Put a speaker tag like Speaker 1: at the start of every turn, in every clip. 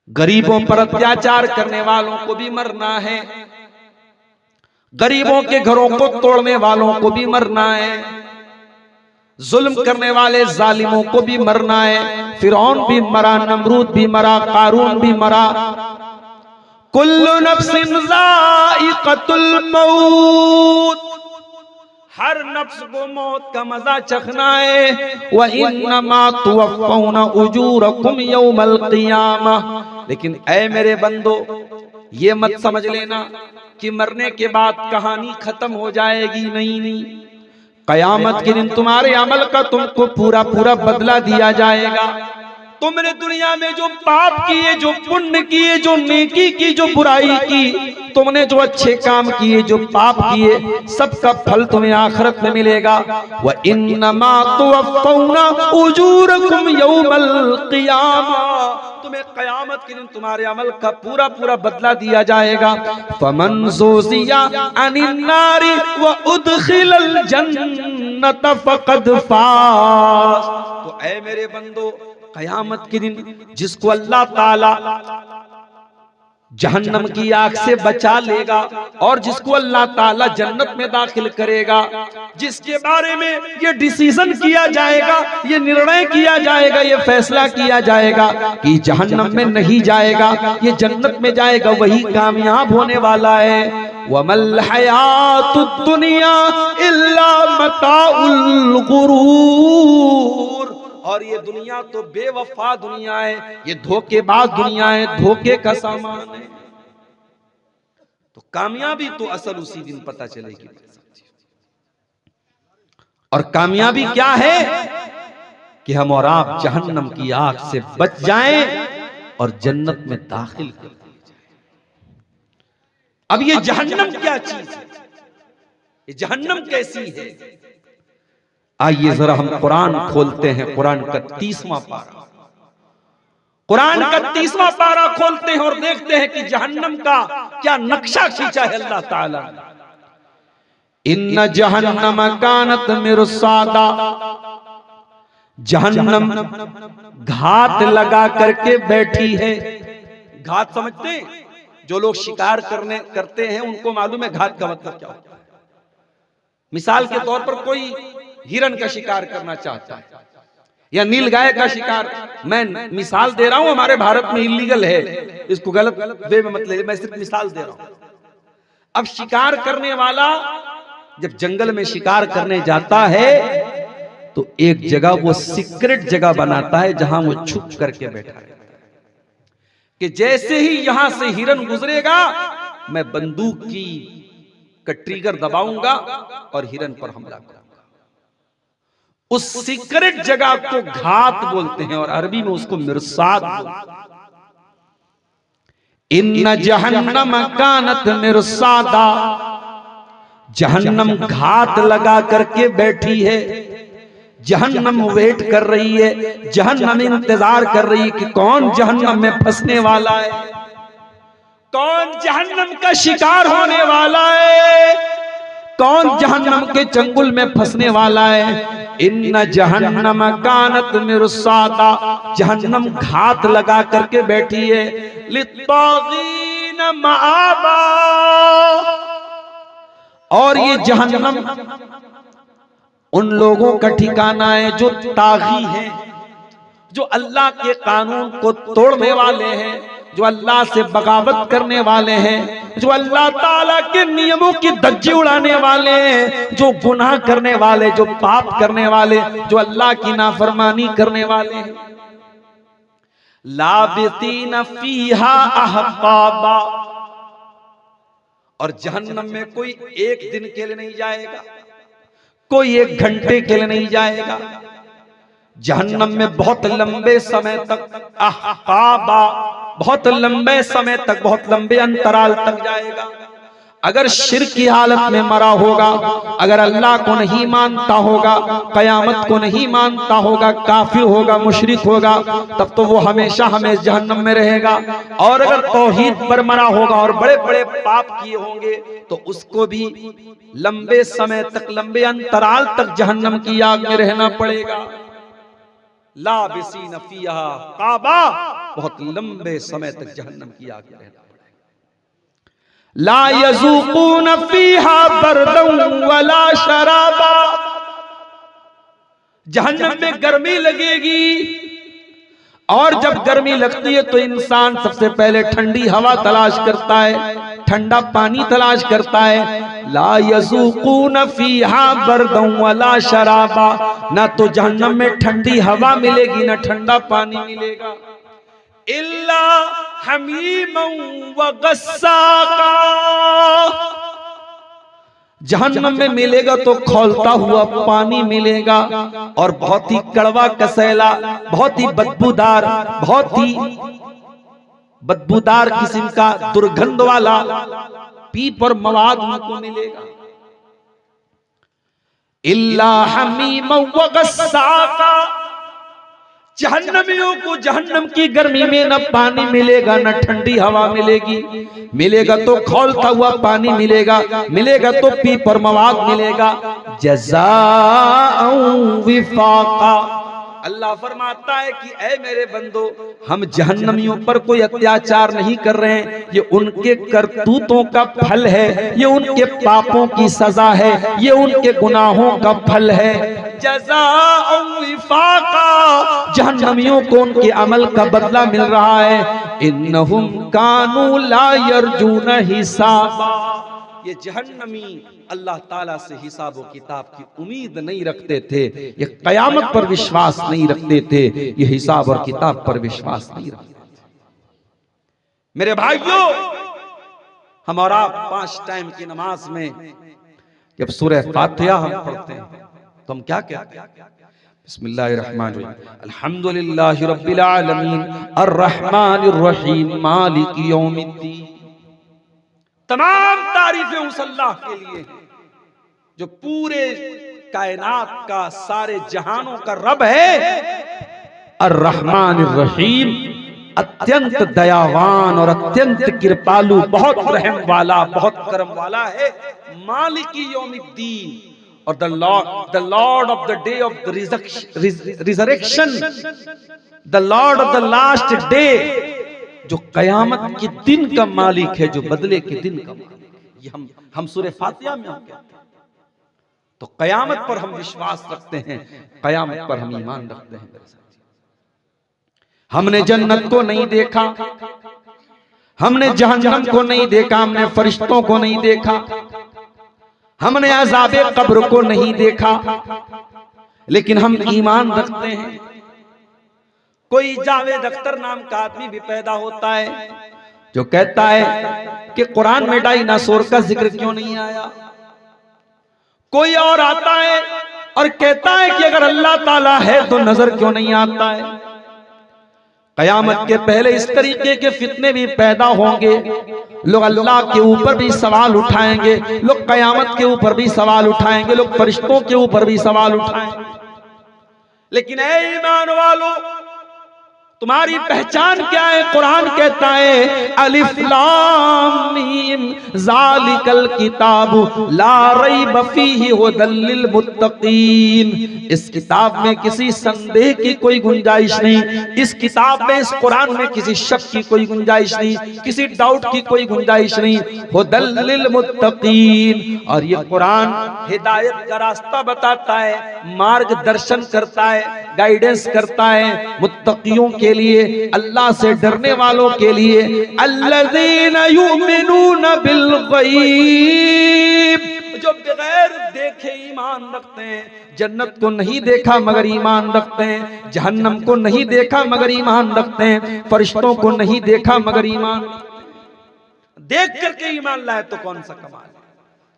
Speaker 1: गरीबों पर अत्याचार करने वालों को भी मरना है, गरीबों के घरों को तोड़ने वालों को भी मरना है, जुल्म करने वाले जालिमों को भी मरना है। फिरौन भी मरा, नमरूद भी मरा, कारून भी मरा। कुल्लु नफ्सिन ज़ाइक़तुल मौत, हर नफ्स को मौत का मजा चखना है। व इन्नमा तुवफ़्फ़ौना उजूरकुम यौमल क़ियामह। लेकिन ऐ मेरे बंदो, ये मत समझ लेना कि मरने के बाद कहानी खत्म हो जाएगी। नहीं, कयामत के दिन तुम्हारे अमल का तुमको पूरा पूरा बदला दिया जाएगा। तुमने दुनिया में जो पाप किए, जो पुण्य किए, जो नेकी की, जो बुराई की, तुमने जो अच्छे काम किए, जो पाप किए, सबका फल तुम्हें आखिरत में मिलेगा। व इन्नमा तुवफ़्फ़ौना उजूरकुम यौमल क़ियामह, तुम्हें कयामत के दिन तुम्हारे अमल का पूरा पूरा बदला दिया जाएगा। फमन ज़ुज़िया अनिन नारी व उदखिलल जन्नत फ़क़द फ़ाज़। तो ऐ मेरे बंदो, कयामत के दिन जिसको अल्लाह ताला जहन्नम की आग से बचा लेगा और जिसको अल्लाह ताला जन्नत में दाखिल करेगा, जिसके बारे में ये डिसीजन किया जाएगा, ये निर्णय किया जाएगा, ये फैसला किया जाएगा कि जहन्नम में नहीं जाएगा, ये जन्नत में जाएगा, वही कामयाब होने वाला है। वमल हयातुद दुनिया इल्ला मताउल गुरूर। और ये दुनिया तो बेवफा दुनिया है, ये धोखेबाज दुनिया है, धोखे का सामान है। तो कामयाबी तो असल उसी दिन पता चलेगी। और कामयाबी क्या है कि हम और आप जहन्नम की आग से बच जाएं और जन्नत में दाखिल कर दिए जाएं। अब ये जहन्नम क्या चीज है, ये जहन्नम कैसी है? आइए जरा हम कुरान खोलते हैं, कुरान का 30वां पारा, कुरान का 30वां पारा खोलते हैं और देखते हैं कि जहन्नम का क्या नक्शा खींचा है अल्लाह ताला। इन्न जहन्नम कानत मिरसादा, जहन्नम घात लगा करके बैठी है। घात समझते हैं? जो लोग शिकार करते हैं उनको मालूम है घात का मतलब क्या होता है। मिसाल के तौर पर कोई हिरन का शिकार करना चाहता है या नीलगाय का शिकार, मैं मिसाल दे रहा हूं, हमारे भारत में इलीगल है, इसको गलत वे में मत ले, मैं सिर्फ मिसाल दे रहा हूं। अब शिकार करने वाला जब जंगल में शिकार करने जाता है तो एक जगह वो सीक्रेट जगह बनाता है जहां वो छुप करके बैठा है कि जैसे ही यहां से हिरन गुजरेगा मैं बंदूक का ट्रिगर दबाऊंगा और हिरन पर हमला करूंगा। उस सीक्रेट जगह को घात बोलते हैं और अरबी में उसको मिरसाद बोलते हैं। इन्न जहन्नम कानत मिरसादा, जहन्नम घात लगा करके बैठी है। जहन्नम वेट कर रही है, जहन्नम इंतजार कर रही है कि कौन जहन्नम में फंसने वाला है, कौन जहन्नम का शिकार होने वाला है, कौन जहन्नम के चंगुल में फंसने वाला है। इन्न जहन्नम कानत मिरसादा, जहन्नम घात लगा करके बैठी है। लित्तागीन मआबा, और ये जहन्नम उन लोगों का ठिकाना है जो तागी हैं, जो अल्लाह के कानून को तोड़ने वाले हैं, जो अल्लाह से बगावत करने वाले हैं, जो अल्लाह ताला के नियमों की धज्जी उड़ाने वाले हैं, जो गुनाह करने वाले, जो पाप करने वाले, जो अल्लाह की नाफरमानी करने वाले हैं। लाबितीन फीहा अहकाबा, और जहन्नम में कोई एक दिन के लिए नहीं जाएगा, कोई एक घंटे के लिए नहीं जाएगा। जहन्नम में बहुत लंबे समय तक, अहकाबा, बहुत लंबे समय तक, बहुत लंबे अंतराल तक जाएगा। अगर शिर्क की हालत में मरा होगा, अगर अल्लाह को नहीं मानता होगा, कयामत को नहीं मानता होगा, काफिर होगा, मुशरिक होगा, तब तो वो हमेशा हमेशा जहन्नम में रहेगा। और अगर तौहीद पर मरा होगा और बड़े बड़े पाप किए होंगे तो उसको भी लंबे समय तक, लंबे अंतराल तक जहन्नम की आग में रहना पड़ेगा। लाबिसीन फीहा काबा, बहुत लंबे समय तक जहन्नम की आग में रहना पड़ेगा। ला यज़ूक़ून फ़ीहा बरदन वला शराबा, जहन्नम में गर्मी लगेगी और जब गर्मी लगती है तो इंसान सबसे पहले ठंडी हवा तलाश करता है, ठंडा पानी तलाश करता है। ला यज़ूक़ून फ़ीहा बरदन वला शराबा, ना तो जहन्नम में ठंडी हवा मिलेगी ना ठंडा पानी मिलेगा। इल्ला हमीमन व गस्साका, जहन्नम में मिलेगा तो खौलता हुआ पानी मिलेगा और बहुत ही कड़वा कसैला, बहुत ही बदबूदार, बहुत ही बदबूदार किस्म का दुर्गंध वाला पीप और मवाद उनको मिलेगा। इल्ला हमीमन व गस्साका, जहन्नमियों को जहन्नम की गर्मी में न पानी मिलेगा न ठंडी हवा मिलेगी, मिलेगा तो खौलता हुआ पानी मिलेगा, मिलेगा तो पीप और मवाद मिलेगा। जज़ाअन विफ़ाक़ा, अल्लाह फरमाता है कि ऐ मेरे बंदो, हम जहन्नमियों पर कोई अत्याचार नहीं कर रहे हैं, ये उनके करतूतों का फल है, ये उनके पापों की सजा है, ये उनके गुनाहों का फल है। जज़ाअन विफ़ाक़ा, जहन्नमियों को उनके अमल का बदला मिल रहा है। इन्नहुम कानू ला यरजून हिसाबा, ये जहन्नमी अल्लाह ताला से हिसाब व किताब की उम्मीद नहीं रखते थे, ये कयामत पर विश्वास नहीं रखते थे, ये हिसाब और किताब पर विश्वास नहीं रखते थे। मेरे भाइयों, हम और आप 5 टाइम की नमाज में जब सूरह फातिहा हम पढ़ते हैं तो हम क्या कहते हैं? बिस्मिल्लाहिर्रहमानिर्रहीम, अल्हम्दुलिल्लाहि रब्बिल आलमीन, अर्रहमानिर रहीम, मालिकि यौमिद्दीन। तमाम तारीफें उस अल्लाह के लिए जो पूरे कायनात का, सारे जहानों का रब है। अर्रहमानिर रहीम, अत्यंत दयावान और अत्यंत कृपालु, बहुत रहम वाला, बहुत करम वाला है। मालिकी यौमिद्दीन, और the Lord of the day of the resurrection, the Lord of the last day, जो कयामत के दिन का मालिक है, जो बदले के दिन का मालिक है। ये हम सूरह फातिहा में हम कहते हैं। तो कयामत पर हम विश्वास रखते हैं, कयामत पर हम ईमान रखते हैं। मेरे साथी, हमने जन्नत को नहीं देखा, हमने जहन्नम को नहीं देखा, हमने फरिश्तों को नहीं देखा, हमने अज़ाबे कब्र को नहीं देखा, लेकिन हम ईमान रखते हैं। कोई जावेद अख्तर नाम का आदमी भी पैदा होता है जो कहता है कि कुरान में डायनासोर का जिक्र क्यों नहीं आया। कोई और आता है और कहता है कि अगर अल्लाह ताला है तो नजर क्यों नहीं आता है। कयामत के पहले इस तरीके के फितने भी पैदा होंगे। लोग अल्लाह के ऊपर भी सवाल उठाएंगे, लोग कयामत के ऊपर भी सवाल उठाएंगे, लोग फरिश्तों के ऊपर भी सवाल उठाएंगे। लेकिन ऐ ईमान वालों, तुम्हारी पहचान क्या है? कुरान कहता है अलिफ लाम मीम ज़ालिकल किताबु ला रैब फीहि हुदल लिल मुत्तकीन। इस किताब में किसी संदेह की कोई गुंजाइश नहीं, इस किताब में, इस कुरान में किसी शक की कोई गुंजाइश नहीं, किसी डाउट की कोई गुंजाइश नहीं। हुदल लिल मुत्तकीन, और ये कुरान हिदायत का रास्ता बताता है, मार्गदर्शन करता है, गाइडेंस करता है मुत्तकियों के लिए, अल्लाह से डरने वालों के लिए। अल्लज़ीना युमिनूना बिल गैब, जो बगैर देखे ईमान रखते हैं। जन्नत को नहीं देखा मगर ईमान रखते हैं, जहन्नम को नहीं देखा मगर ईमान रखते हैं, फरिश्तों को नहीं देखा मगर ईमान देख करके ईमान लाए तो कौन सा कमाल है।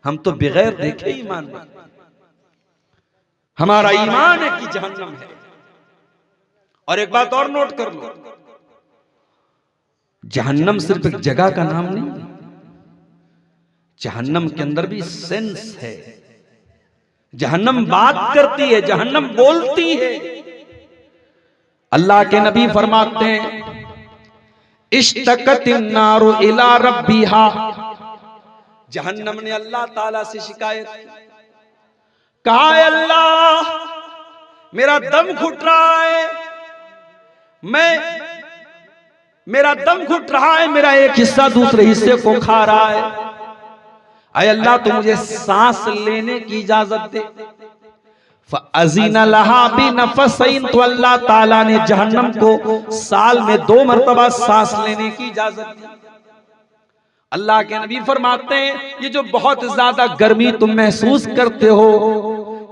Speaker 1: हम तो बगैर देखे ईमान रखते हैं। हमारा ईमान है कि जहन्नम है। और एक बात और नोट कर लो, जहन्नम सिर्फ एक जगह का नाम नहीं, जहन्नम के अंदर भी सेंस है। जहन्नम बात करती है, जहन्नम बोलती है। अल्लाह के नबी फरमाते हैं इश्तकतिन नारु इला रब्बिहा, जहन्नम ने अल्लाह ताला से शिकायत की, कहा अल्लाह मेरा दम घुट रहा है, मैं मेरा दम घुट रहा है, मेरा एक हिस्सा दूसरे हिस्से को खा रहा है। अय अल्लाह तू मुझे सांस लेने की इजाजत दे। फ़अज़ीना लहा बिनफ़सैन, तो अल्लाह ताला ने जहन्नम को साल में 2 मरतबा सांस लेने की इजाजत दी। अल्लाह के नबी फरमाते हैं ये जो बहुत ज्यादा गर्मी तुम महसूस करते हो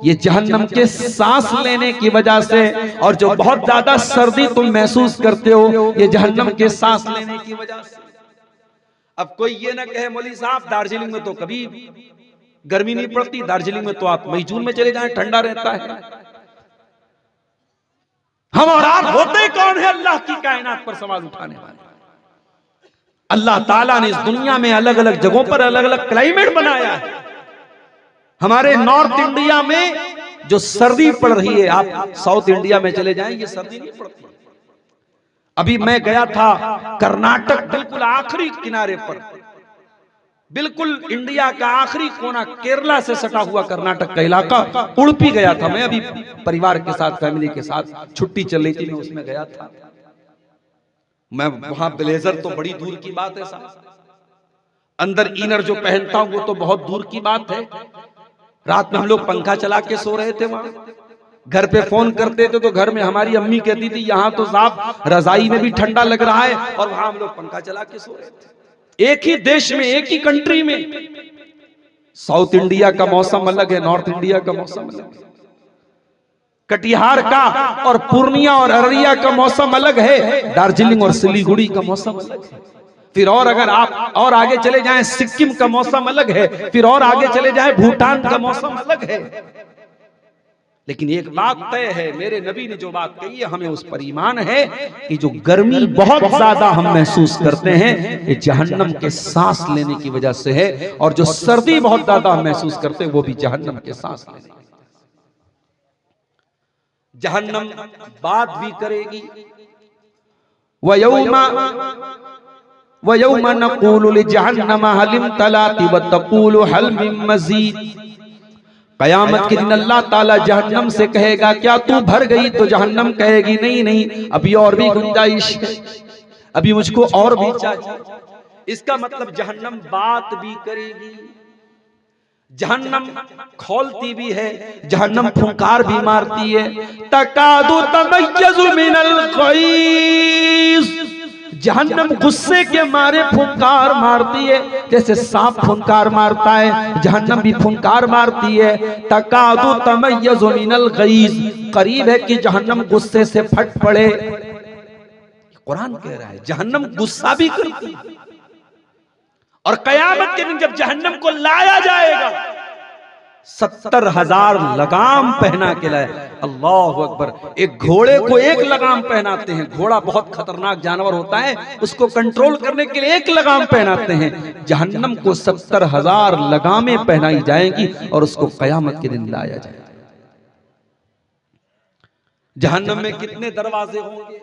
Speaker 1: ये जहन्नम के सांस लेने की वजह से, और जो बहुत ज्यादा सर्दी तुम महसूस करते हो ये जहन्नम के सांस लेने की वजह से। अब कोई ये ना कहे मौलवी साहब दार्जिलिंग में तो कभी गर्मी नहीं पड़ती, दार्जिलिंग में तो आप मई जून में चले जाएं ठंडा रहता है। हम और आप होते कौन है अल्लाह की कायनात पर सवाल उठाने वाले? अल्लाह ताला ने इस दुनिया में अलग अलग जगहों पर अलग अलग क्लाइमेट बनाया है। हमारे नॉर्थ इंडिया में जो सर्दी पड़ रही है, आप साउथ इंडिया में चले जाएं ये सर्दी नहीं पड़ती। अभी मैं गया था कर्नाटक, बिल्कुल आखिरी किनारे पर, बिल्कुल इंडिया का आखिरी कोना, केरला से सटा हुआ कर्नाटक का इलाका, उड़पी गया था मैं। अभी परिवार के साथ, फैमिली के साथ छुट्टी चल रही थी, मैं उसमें गया था। मैं वहां ब्लेजर तो बड़ी दूर की बात है साहब, अंदर इनर जो पहनता हूं वो तो बहुत दूर की बात है। रात में हम लोग पंखा चला के सो रहे थे वहां। घर पे फोन करते थे तो घर में हमारी अम्मी कहती थी यहाँ तो साहब रजाई में भी ठंडा लग रहा है, और वहां हम लोग पंखा चला के सो रहे थे। एक ही देश में, एक ही कंट्री में। साउथ इंडिया का मौसम अलग है, नॉर्थ इंडिया का मौसम अलग है। कटिहार का और पूर्णिया और अररिया का मौसम अलग है, दार्जिलिंग और सिलीगुड़ी का मौसम अलग है। फिर और अगर आप और आगे चले जाएं सिक्किम का मौसम अलग है, फिर और आगे चले जाएं भूटान का मौसम अलग है। लेकिन एक बात तय है, मेरे नबी ने जो बात कही है हमें उस पर ईमान है कि जो गर्मी बहुत ज्यादा हम महसूस करते हैं ये जहन्नम के सांस लेने की वजह से है, और जो सर्दी बहुत ज्यादा हम महसूस करते हैं वो भी जहन्नम के सांस लेने की। जहन्नम बात भी करेगी। वयौमा नक़ूलु लिजहन्नम हल इम्तलाति व तक़ूलु हल मिन मज़ीद। कयामत के दिन अल्लाह ताला जहन्नम से कहेगा क्या तू भर गई? तो जहन्नम कहेगी नहीं नहीं, अभी और भी गुंजाइश है, अभी मुझको और भी चाहिए। इसका मतलब जहन्नम बात भी करेगी, जहन्नम खोलती भी है, जहन्नम फुंकार भी मारती है। तकादु तमय्यज़ु मिनल गैज़, जहन्नम गुस्से के मारे फुंकार मारती है, जैसे सांप फुंकार मारता है जहन्नम भी फुंकार मारती है। तकादु तमय्यज़ु मिनल गैज़, करीब है कि जहन्नम गुस्से से फट पड़े। कुरान कह रहा है जहन्नम गुस्सा भी करती है। और कयामत के दिन जब जहन्नम को लाया जाएगा 70,000 लगाम पहना के लाए। अल्लाह अकबर। एक घोड़े को एक लगाम पहनाते हैं, घोड़ा बहुत खतरनाक जानवर होता है, उसको कंट्रोल करने के लिए एक लगाम पहनाते हैं। जहन्नम को 70,000 लगामें पहनाई जाएंगी और उसको कयामत के दिन लाया जाएगा। जहन्नम में कितने दरवाजे होंगे?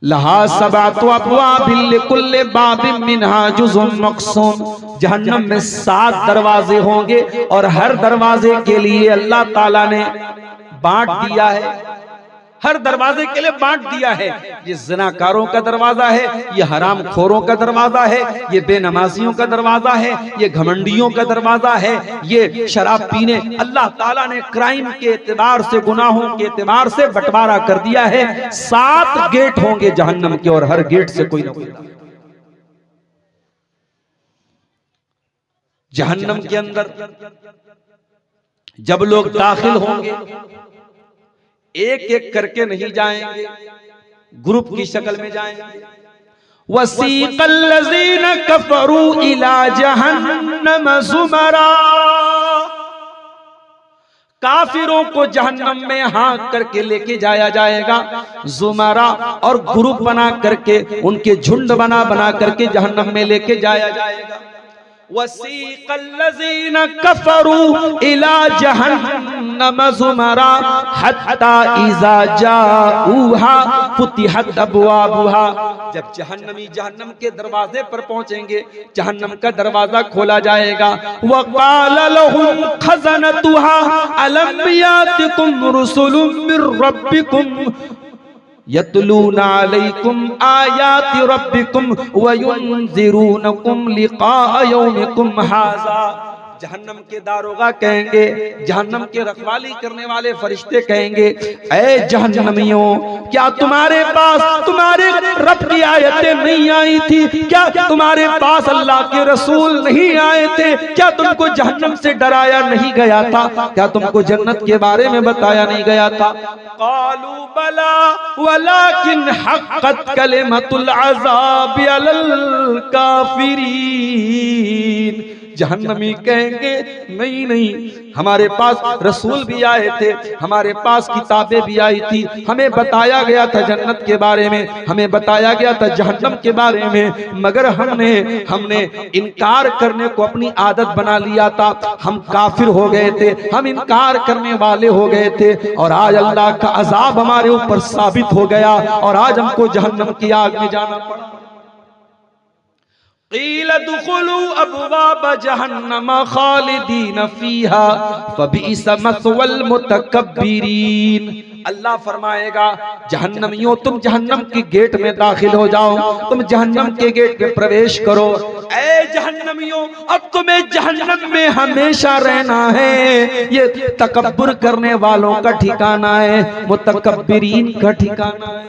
Speaker 1: लहा सबातु अब्वाबिन लिकुल्लि बाबिन मिनहा जुज़ुन मक़सूम। जहन्नम में 7 दरवाजे होंगे और हर दरवाजे के लिए अल्लाह ताला ने बांट दिया है, हर दरवाजे के लिए बांट दिया है। ये ज़िनाकारों का दरवाजा है, ये हराम खोरों का दरवाजा है, ये बेनमाजियों का दरवाजा है, ये घमंडियों का दरवाजा है, ये शराब पीने। अल्लाह ताला ने क्राइम के एतबार से, गुनाहों के एतबार से बंटवारा कर दिया है। 7 गेट होंगे जहन्नम के और हर गेट से कोई ना कोई। जहन्नम के अंदर जब लोग दाखिल होंगे एक एक करके नहीं जाएंगे, ग्रुप की शक्ल में जाएंगे। वसीक़ल लज़ीना कफ़रू इला जहन्नम ज़ुमरा। काफिरों को जहन्नम में हाँक करके लेके जाया जाएगा ज़ुमरा, और ग्रुप बना करके, उनके झुंड बना बना करके जहन्नम में लेके जाया जाएगा। वसीक़ल लज़ीना कफ़रू इला जहन्नम ज़ुमरा हत्ता इज़ा जाऊहा फुतिहत अब्वाबुहा। जब जहन्नमी जहन्नम के दरवाजे पर पहुंचेंगे, जहन्नम का दरवाजा खोला जाएगा। वक़ाल लहुम खज़नतुहा अलम यातिकुम रुसुलुम मिर रब्बिकुम यतलूना अलैकुम आयाति रब्बिकुम व युनज़िरूनकुम लिक़ा यौमिकुम हाज़ा। जहन्नम के दारोगा कहेंगे, जहन्नम के रखवाली करने वाले फरिश्ते कहेंगे, ऐ जहन्नमियों, क्या तुम्हारे पास तुम्हारे रब की आयतें नहीं आई थी? क्या तुम्हारे पास अल्लाह के रसूल नहीं आए थे? क्या तुमको जहन्नम से डराया नहीं गया था? क्या तुमको जन्नत के बारे में बताया नहीं गया था? क़ालू बला वलाकिन हक़्क़त कलिमतुल अज़ाबि अलल काफ़िरीन। जहन्नमी कहेंगे नहीं नहीं, हमारे पास रसूल भी आए थे, हमारे पास किताबें भी आई थी, हमें बताया गया था जन्नत के बारे में, हमें बताया गया था जहन्नम के बारे में, मगर हमने इनकार करने को अपनी आदत बना लिया था। हम काफिर हो गए थे, हम इनकार करने वाले हो गए थे, और आज अल्लाह का अजाब हमारे ऊपर साबित हो गया और आज हमको जहन्नम की आग में जाना पड़ा। क़ील दुख़ुलू अब्वाब जहन्नम ख़ालिदीन फ़ीहा फ़बिइस मस्वल मुतकब्बिरीन। अल्लाह फरमाएगा, जहन्नमियों तुम जहन्नम के गेट में दाखिल हो जाओ, तुम जहन्नम के गेट में प्रवेश करो। ऐ जहन्नमियों, अब तुम्हें जहन्नम में हमेशा रहना है। ये तकब्बुर करने वालों का ठिकाना है, मुतकब्बिरीन का ठिकाना है।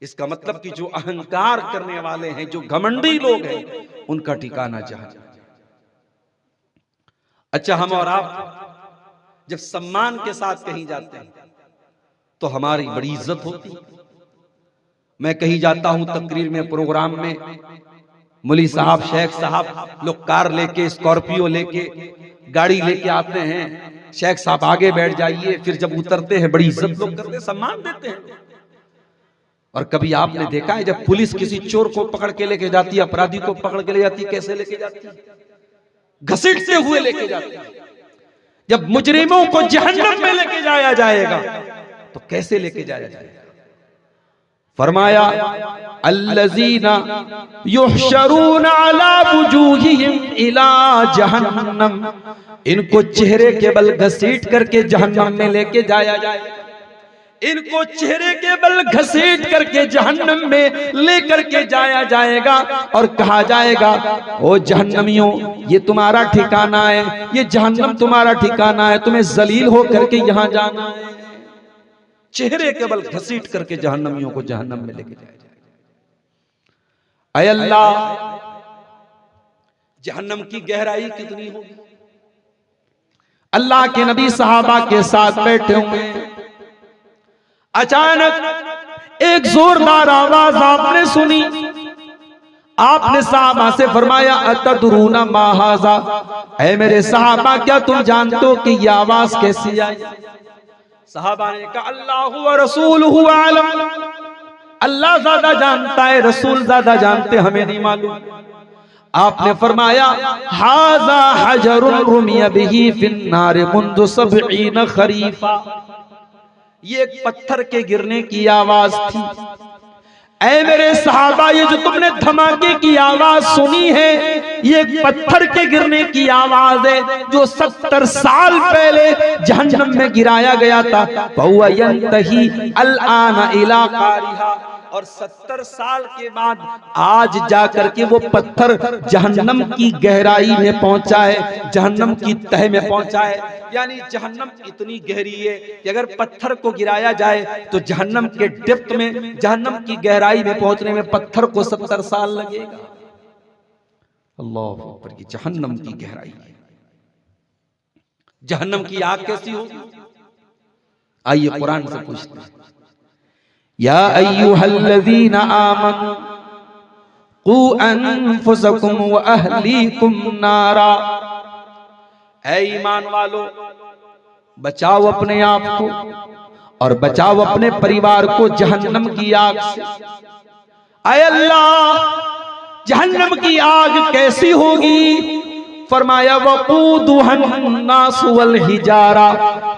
Speaker 1: इसका मतलब कि जो अहंकार करने वाले हैं, जो घमंडी लोग हैं, उनका ठिकाना जहन्नम। अच्छा, हम और आप जब सम्मान के साथ कहीं जाते हैं तो हमारी बड़ी इज्जत होती है। मैं कहीं जाता हूं तकरीर में, प्रोग्राम में, मुली साहब, शेख साहब लोग कार लेके, स्कॉर्पियो लेके, गाड़ी लेके आते हैं। शेख साहब आगे बैठ जाइए, फिर जब उतरते हैं बड़ी इज्जत लोग करते, सम्मान देते हैं। और कभी आपने देखा है जब पुलिस किसी चोर को पकड़ के लेके जाती है, अपराधी को पकड़ के ले जाती है, कैसे लेके जाती है? घसीटते हुए लेके जाती है। जब मुजरिमों को जहन्नम में लेके जाया जाएगा तो कैसे लेके जाया जाएगा? फरमाया, अल्लज़ीना युहशरूना अला वुजूहिहिम इला जहन्नम, इनको चेहरे के बल घसीट करके जहन्नम में लेके जाया जाएगा। इनको चेहरे के बल घसीट करके जहन्नम में लेकर के जाया जाएगा और कहा जाएगा, ओ जहन्नमियों, ये तुम्हारा ठिकाना है, ये जहन्नम तुम्हारा ठिकाना है, तुम्हें जलील हो करके यहां जाना है। चेहरे के बल घसीट करके जहन्नमियों को जहन्नम में लेके जाया जाएगा। ऐ अल्लाह, जहन्नम की गहराई कितनी होगी? अल्लाह के नबी सहाबा के साथ बैठे हुए, अचानक एक जोरदार आवाज आपने सुनी। आपने सहाबा से फरमाया, अतदरूना मा हाज़ा, ऐ मेरे सहाबा, क्या तुम जानते हो कि यह आवाज कैसी आई? सहाबा ने कहा, अल्लाहु व रसूलुहु आलम, अल्लाह ज्यादा जानता है, रसूल ज्यादा जानते, हमें नहीं मालूम। आपने फरमाया, हाज़ा हजरुन रुमिया बिही फिन्नार मुंदु सबईन खरीफा, ये एक पत्थर के गिरने की आवाज थी। ऐ मेरे सहाबा, ये जो तुमने धमाके की आवाज सुनी है, ये एक पत्थर के गिरने की आवाज है जो 70 साल पहले जहन्नम में गिराया गया था। वहुवा यंतही अलआन इला कारिहा, और 70 साल के बाद आज जाकर के वो पत्थर जहन्नम की गहराई में पहुंचा है, जहन्नम की तह में पहुंचा है। यानी जहन्नम इतनी गहरी है कि अगर पत्थर को गिराया जाए तो जहन्नम के डेप्थ में, जहन्नम की गहराई में पहुंचने में पत्थर को 70 साल लगेगा। अल्लाह अकबर, की जहन्नम की गहराई है। जहन्नम की आग कैसी होगी? आइए कुरान से पूछते हैं। या अय्युहल्लज़ीना आमनू कू अनफुसकुम व अहलीकुम नारा, ऐ ईमान वालो, बचाओ अपने आप को और बचाओ अपने परिवार को जहन्नम की आग से। ऐ अल्लाह, जहन्नम की आग कैसी होगी? फरमाया वक़ूदुहन्नास वल हिजारा,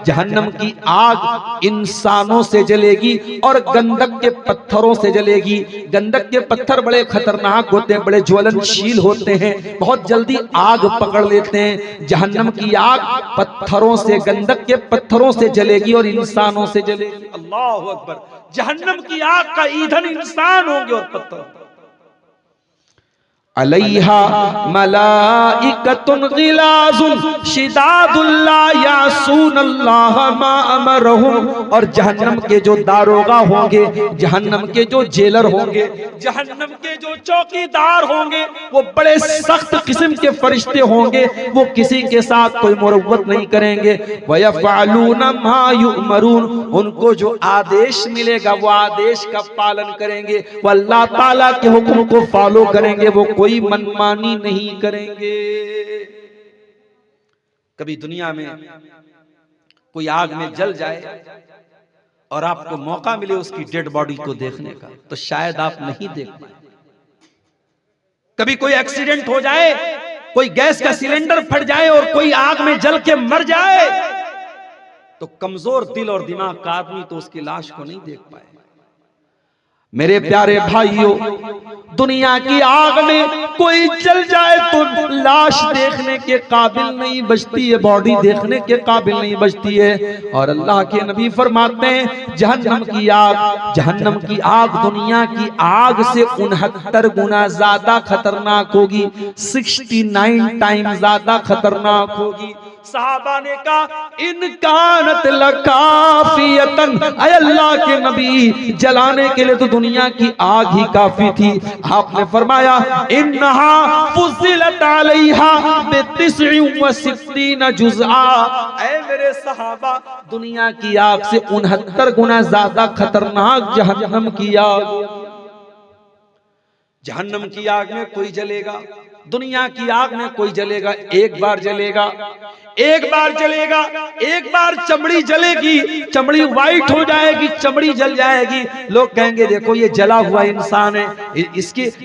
Speaker 1: जहन्नम की आग इंसानों से जलेगी और गंधक के पत्थरों से जलेगी। गंधक के पत्थर बड़े खतरनाक होते हैं, बड़े ज्वलनशील होते हैं, बहुत जल्दी आग पकड़ लेते हैं। जहन्नम की आग पत्थरों से, गंधक के पत्थरों से जलेगी और इंसानों से जलेगी। अल्लाहु अकबर। जहन्नम की आग का ईंधन इंसान होंगे और पत्थर। अलैहा मलाइकतुन गिलाजुन शिदादुन ला यासूनल्लाह मा अमरहुम, और जहन्नम के जो दारोगा होंगे, जहन्नम के जो जेलर होंगे, जहन्नम के जो चौकीदार होंगे, वो बड़े सख्त किस्म के फरिश्ते होंगे। वो किसी के साथ कोई मुरव्वत नहीं करेंगे। वयफ़अलून मा युअमरून, उनको जो आदेश मिलेगा वो आदेश का पालन करेंगे। वो अल्लाह ताला के हुक्म को फॉलो करेंगे, वो कोई मनमानी नहीं करेंगे। कभी दुनिया में कोई आग में जल जाए और आपको मौका मिले उसकी डेड बॉडी को देखने का, तो शायद आप नहीं देख पाए। कभी कोई एक्सीडेंट हो जाए, कोई गैस का सिलेंडर फट जाए और कोई आग में जल के मर जाए, तो कमजोर दिल और दिमाग का आदमी तो उसकी लाश को नहीं देख पाए। मेरे प्यारे भाइयों, दुनिया की आग में कोई जल जाए तो लाश देखने के काबिल नहीं बचती है, बॉडी देखने के काबिल नहीं बचती है। और अल्लाह के नबी फरमाते हैं जहन्नम की आग, जहन्नम की आग दुनिया की आग से 69 गुना ज्यादा खतरनाक होगी, 69 टाइम ज्यादा खतरनाक होगी। सहाबा ने कहा इन कानत लकाफियतन, अय अल्लाह के नबी, जलाने के लिए तो दुनिया की आग ही काफी थी। आपने फरमाया इन्नहा फुज़िलत अलैहा बि69 जुज़आ, ऐ मेरे सहाबा, दुनिया की आग से 69 गुना ज्यादा खतरनाक जहन्नम की आग। जहन्नम की आग में कोई जलेगा, दुनिया की आग में कोई जलेगा, एक बार जलेगा, एक बार जलेगा, एक बार चमड़ी जलेगी, चमड़ी वाइट हो जाएगी, चमड़ी जल जाएगी। लोग कहेंगे देखो ये जला हुआ इंसान है,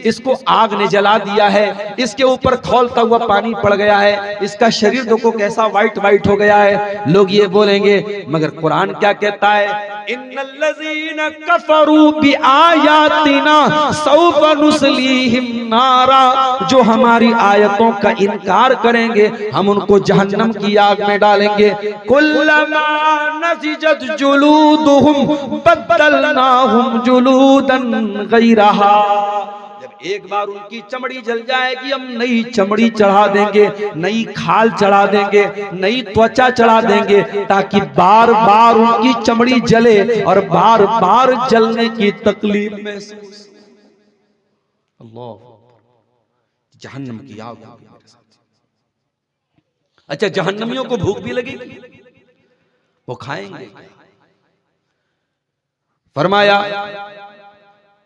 Speaker 1: इसको आग ने जला दिया है, इसके ऊपर खौलता हुआ पानी पड़ गया है, इसका शरीर देखो कैसा वाइट वाइट हो गया है। लोग ये बोलेंगे, मगर कुरान क्या कहता है, इन्नल्लज़ीना कफरू बिआयातिना सौफ़ नुस्लीहिम नारा, जो हमारी आयतों का इनकार करेंगे हम उनको जहन्नम की आग में डालेंगे। कुल्लमा नज़िजत जुलूदुहुम बद्दलनाहुम जुलूदन गैरहा, जब एक बार उनकी चमड़ी जल जाएगी हम नई चमड़ी चढ़ा देंगे, नई खाल चढ़ा देंगे, नई त्वचा चढ़ा देंगे, ताकि बार बार उनकी चमड़ी जले और बार बार जलने की तकलीफ महसूस। अल्लाह, जहन्नम की आग होगी मेरे साथ। अच्छा, जहन्नमियों को भूख भी लगेगी, वो खाएंगे। फरमाया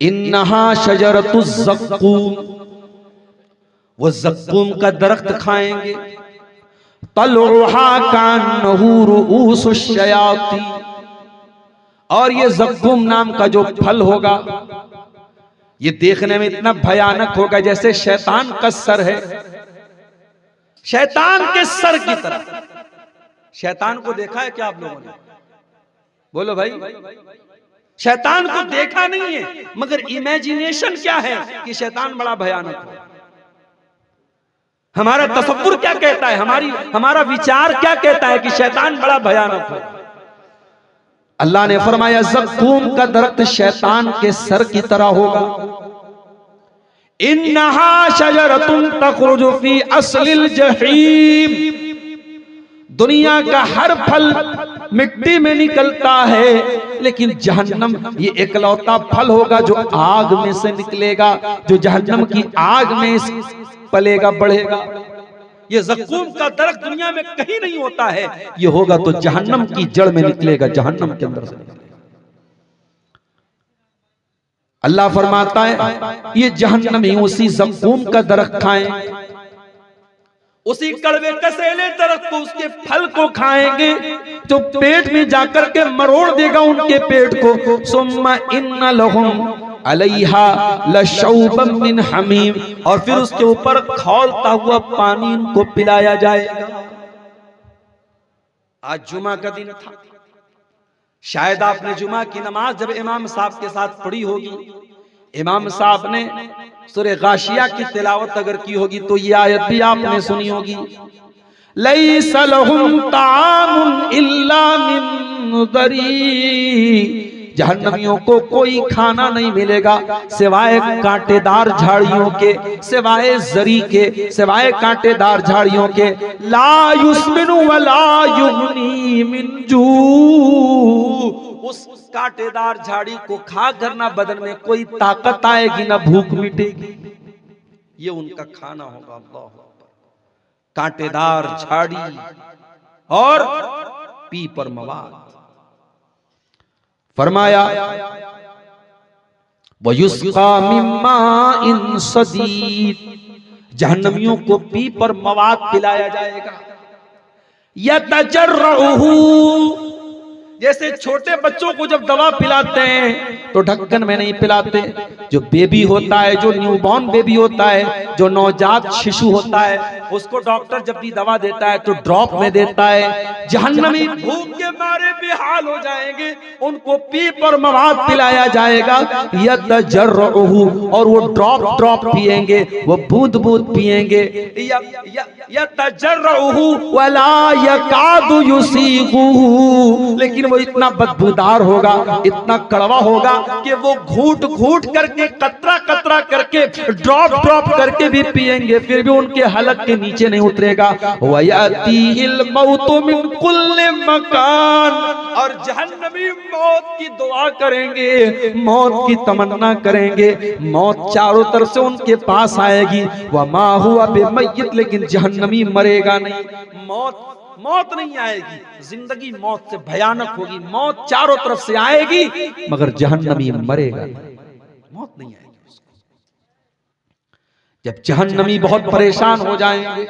Speaker 1: इन्नहा शजरतुज़ ज़क़्क़ूम, वो ज़क़्क़ूम का दरख्त खाएंगे। तलउहा कान्नहु रुऊसुश शयातीन, और ये ज़क़्क़ूम नाम का जो फल होगा ये देखने में इतना भयानक होगा जैसे शैतान का सर है, शैतान के सर की तरह। शैतान को देखा है क्या आप लोगों ने? बोलो भाई, शैतान को देखा नहीं है, मगर इमेजिनेशन क्या है कि शैतान बड़ा भयानक है। हमारा तसव्वुर क्या कहता है, हमारा विचार क्या कहता है कि शैतान बड़ा भयानक है। अल्लाह ने फरमाया ज़क़्क़ूम का दरख्त शैतान के सर की तरह होगा। इन्नहा शजरतुन तख़रुजु फी अस्लिल जहीम, दुनिया का हर फल मिट्टी में निकलता है, लेकिन जहन्नम ये एकलौता फल होगा जो आग में से निकलेगा, जो जहन्नम की आग में पलेगा, बढ़ेगा। ये ज़क़्क़ूम का दरख्त दुनिया में कहीं नहीं होता है, ये होगा तो जहन्नम की जड़ में निकलेगा, जहन्नम के अंदर से निकलेगा। अल्लाह फरमाता है ये जहन्नमी उसी ज़क़्क़ूम का दरख्त खाएं, उसी कड़वे कसेले दरख्त को, उसके फल को खाएंगे जो पेट में जाकर के मरोड़ देगा उनके पेट को। सुम्मा इन्ना लहुम अलैहा लशौबम मिन हमीम, और फिर उसके ऊपर खौलता हुआ पानी इनको पिलाया जाएगा। आज जुमा का दिन था, शायद आपने जुमा की नमाज जब इमाम साहब के साथ पढ़ी होगी, इमाम साहब ने सूरह गाशिया की तिलावत अगर की होगी तो ये आयत भी आपने सुनी होगी, लैसा लहुम तामुन इल्ला मिन दरी, जहन्नमियों को कोई खाना नहीं मिलेगा सिवाय कांटेदार झाड़ियों के, सिवाय जरी के, सिवाय कांटेदार झाड़ियों के। ला युस्मिनु वला युगनी मिन जू, उस कांटेदार झाड़ी को खाकर ना बदन में कोई ताकत आएगी ना भूख मिटेगी, ये उनका खाना होगा। अल्लाह, कांटेदार झाड़ी और पी पर मवाद। फरमाया वयुस्का मिम्मा इन सदीद, जहन्नमियों को पी पर मवाद पिलाया जाएगा। यतजर्रुहु, जैसे छोटे बच्चों को जब दवा पिलाते हैं तो ढक्कन में नहीं पिलाते, जो बेबी होता है, जो न्यूबॉर्न बेबी होता है, जो नवजात शिशु होता है, उसको डॉक्टर जब भी दवा देता है तो ड्रॉप में देता है। जहन्नमी भूख के मारे बेहाल हो जाएंगे, उनको पी पर मवाद पिलाया जाएगा। यतजर्रुहु, और वो ड्रॉप ड्रॉप पिएंगे, वो बूंद बूंद पिएंगे। यतजर्रुहु वला यकादु युसीगुहु, लेकिन वो इतना बदबूदार होगा, इतना कड़वा होगा कि वो घूट घूट करके, कतरा कतरा करके, ड्रॉप ड्रॉप करके भी पिएंगे, फिर भी उनके हलक के नीचे नहीं उतरेगा। वयातीहिल मौतु मिन कुल्लि मकान, और जहन्नमी मौत की दुआ करेंगे, मौत की तमन्ना करेंगे, मौत चारों तरफ से उनके पास आएगी। वमा हुआ बिमय्यित, लेकिन जहन्नमी मरेगा नहीं, मौत नहीं आएगी, जिंदगी मौत से भयानक होगी, मौत चारों तरफ से आएगी मगर जहन्नमी मरेगा नहीं, मौत नहीं आएगी उसको। जब जहन्नमी बहुत परेशान हो जाएंगे,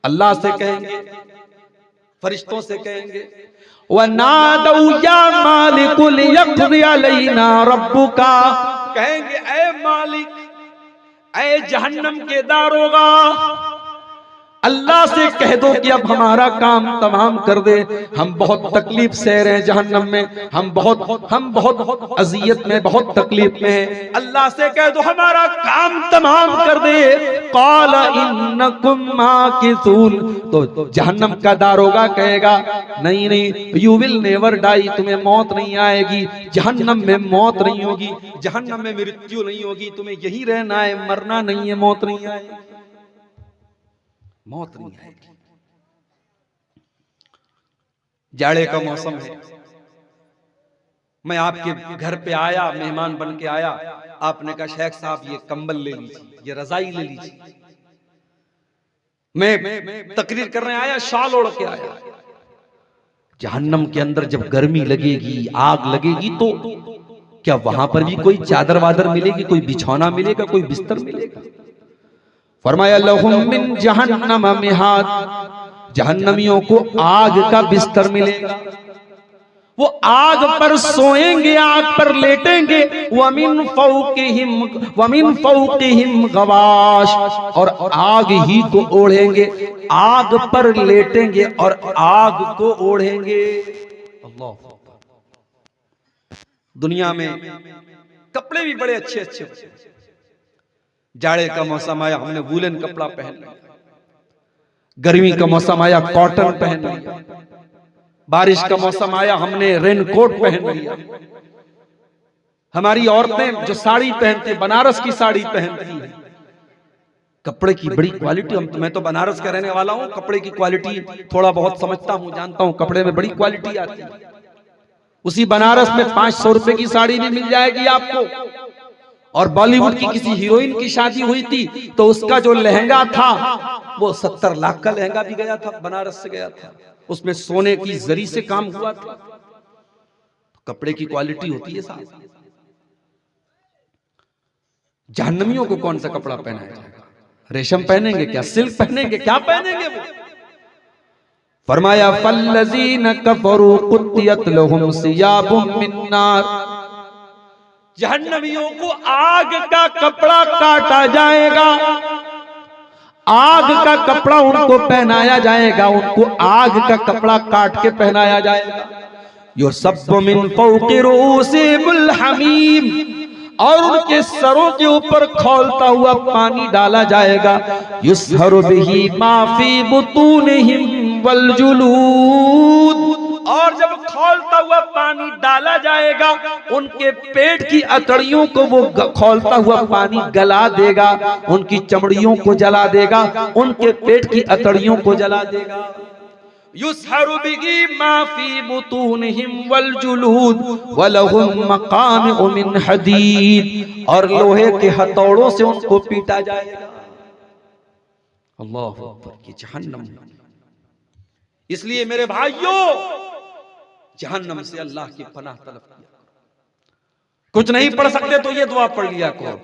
Speaker 1: अल्लाह से कहेंगे, फरिश्तों से कहेंगे, वनादौ या मालिकु लियक़्ज़ि अलैना रब्बुका, कहेंगे ऐ मालिक, ऐ जहन्नम के दारोगा, अल्लाह से कह दो कि अब हमारा काम तमाम कर दे, हम बहुत तकलीफ सह रहे हैं जहन्नम में, हम बहुत अजियत में, बहुत तकलीफ में हैं, अल्लाह से कह दो हमारा काम तमाम कर दे। क़ाल इन्नकुम माकिसून, तो जहन्नम का दारोगा कहेगा नहीं नहीं, यू विल नेवर डाई, तुम्हें मौत नहीं आएगी, जहन्नम में मौत नहीं होगी, जहन्नम में मृत्यु नहीं होगी, तुम्हें यही रहना है, मरना नहीं है, मौत नहीं आएगी, मौत नहीं आएगी। जाड़े का मौसम है, मैं आपके घर पे आया, मेहमान बन के आया, आपने कहा शेख साहब ये कंबल ले लीजिए, ये रजाई ले लीजिए, मैं तकरीर करने आया, शाल ओढ़ के आया। जहन्नम के अंदर जब गर्मी लगेगी, आग लगेगी, तो क्या वहां पर भी कोई चादर वादर मिलेगी, कोई बिछौना मिलेगा, कोई बिस्तर मिलेगा? फरमाया लहुम मिन जहन्नम मिहाद, जहन्नमियों को आग का बिस्तर मिलेगा, वो आग पर सोएंगे, आग पर लेटेंगे। वमिन फौकिहिम गवाश, और आग ही को ओढ़ेंगे, आग पर लेटेंगे और आग को ओढ़ेंगे। अल्लाह, दुनिया में कपड़े भी बड़े अच्छे अच्छे, जाड़े का मौसम आया हमने वूलन कपड़ा पहन लिया, गर्मी का मौसम आया कॉटन पहन लिया, बारिश का मौसम आया हमने रेनकोट पहन लिया। हमारी औरतें जो साड़ी पहनती, बनारस की साड़ी पहनती है, कपड़े की बड़ी क्वालिटी, मैं तो बनारस का रहने वाला हूं, कपड़े की क्वालिटी थोड़ा बहुत समझता हूं, जानता हूं, कपड़े में बड़ी क्वालिटी आती है। उसी बनारस में 500 रुपए की साड़ी भी मिल जाएगी आपको। और बॉलीवुड की किसी हीरोइन की शादी हुई थी तो उसका जो लहंगा था वो 70 लाख का लहंगा भी गया था, बनारस से गया था, उसमें सोने की जरी से काम हुआ था। कपड़े की क्वालिटी होती है साहब। जहन्नमियों को कौन सा कपड़ा पहनाया जाएगा? रेशम पहनेंगे क्या? सिल्क पहनेंगे क्या? पहनेंगे वो। फरमाया फल्लज़ीन कफरू कुत्तियत लहुम सियाबुम मिन नार, जहन्नमियों को आग का कपड़ा काटा जाएगा, आग का कपड़ा उनको पहनाया जाएगा, उनको आग का कपड़ा काट के पहनाया जाएगा। युसब्बु मिन फौक़ि रूसिहिमुल हमीम, और उनके सरों के ऊपर खौलता हुआ पानी डाला जाएगा। युसहरु बिही मा फी बुतूनिहिम वल जुलूद, और जब खौलता हुआ पानी डाला जाएगा उनके पेट की अतड़ियों को वो खौलता हुआ पानी गला देगा, उनकी चमड़ियों को जला देगा, उनके पेट की अतड़ियों को जला देगा। युसहरु बिही मा फी बुतूनिहिम वल जुलूद वलहुम मकामिउ मिन हदीद, और लोहे के हथौड़ों से उनको पीटा जाएगा। अल्लाहु अकबर, ये जहन्नम। इसलिए मेरे भाइयों, जहन्नम से अल्लाह की पनाह तलब किया। कुछ नहीं पढ़ सकते तो ये दुआ पढ़ लिया करो,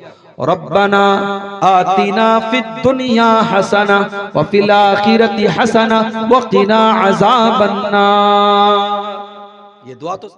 Speaker 1: रब्बना आतिना फिद दुनिया हसना व फिल आखिरति हसना व क़िना अज़ाबन्नार। ये दुआ तो